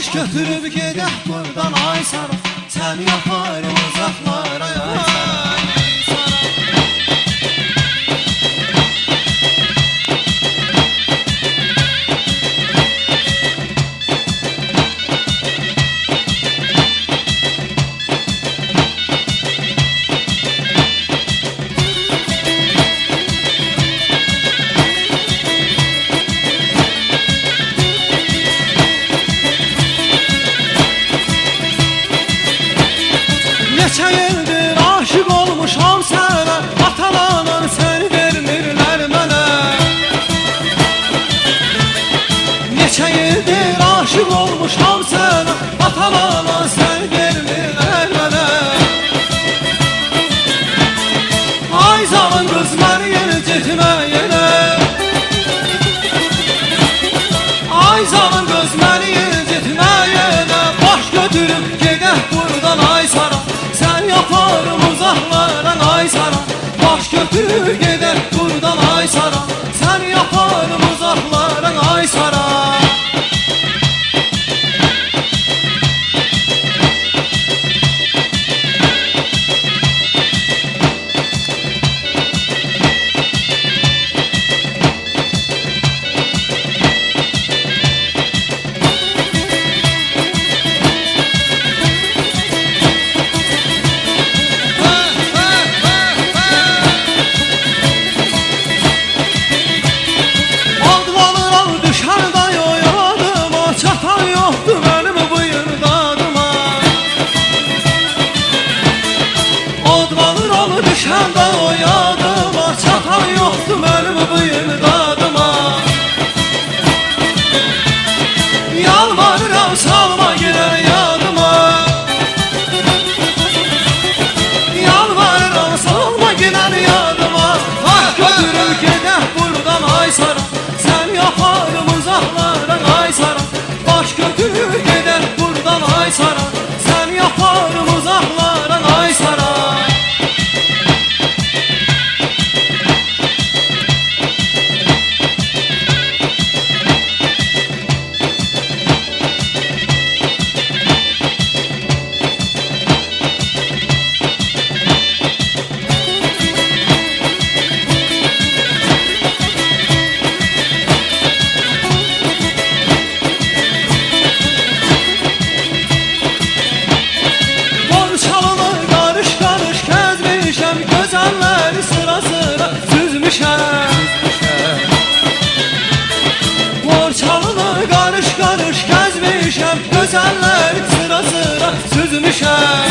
Baş götürüb gedək buradan ay Sara, səni yaparım uzaqlara ay Sara. Neçə ildir aşık olmuşam sənə, atalanın səni vermirlər mənə. Neçə ildir aşık olmuşam sənə, atalanın səni vermirlər mənə. Ay zalın qız məni yenə getmə yenə. Ay zalın qız məni yenə getmə yenə. Baş götürüb gedək buradan ay Sara, sen yaparım uzaklara ay Sara. Baş götürüb gedək buradan ay Sara, sen yaparım uzaklara ay Sara. Düşəndə o yadıma, çatan yoxdur mənim bu imdadıma. Yalvarıram salma girər yadıma. Yalvarıram salma girər yadıma. Baş götürüb gedək buradan ay Sara, sən yaparım uzaqlara ay Sara. Baş götürüb gedək buradan ay Sara, sən yaparım uzaqlara ay Sara. Gözəlləri sıra sıra süzmüşəm. Borçalını qarış qarış gəzmişəm, gözəlləri sıra sıra süzmüşəm.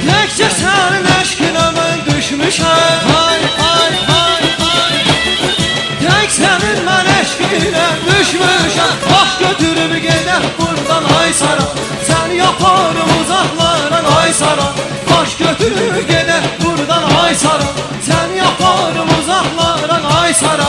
Təkcə sənin eşqinə mən düşmüşəm. Ay ay ay ay, tək sənin mən eşqinə düşmüşəm. Baş götürüb gedək buradan ay Sara, sən yaparım uzaqlara ay Sara. Baş götürüb gedək buradan ay Sara, sən yaparım uzaqlara ay Sara.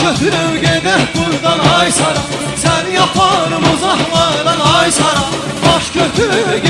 Götürüb gedək buradan ay Sara, sən yaparım uzaqlara ay Sara. Baş götürüb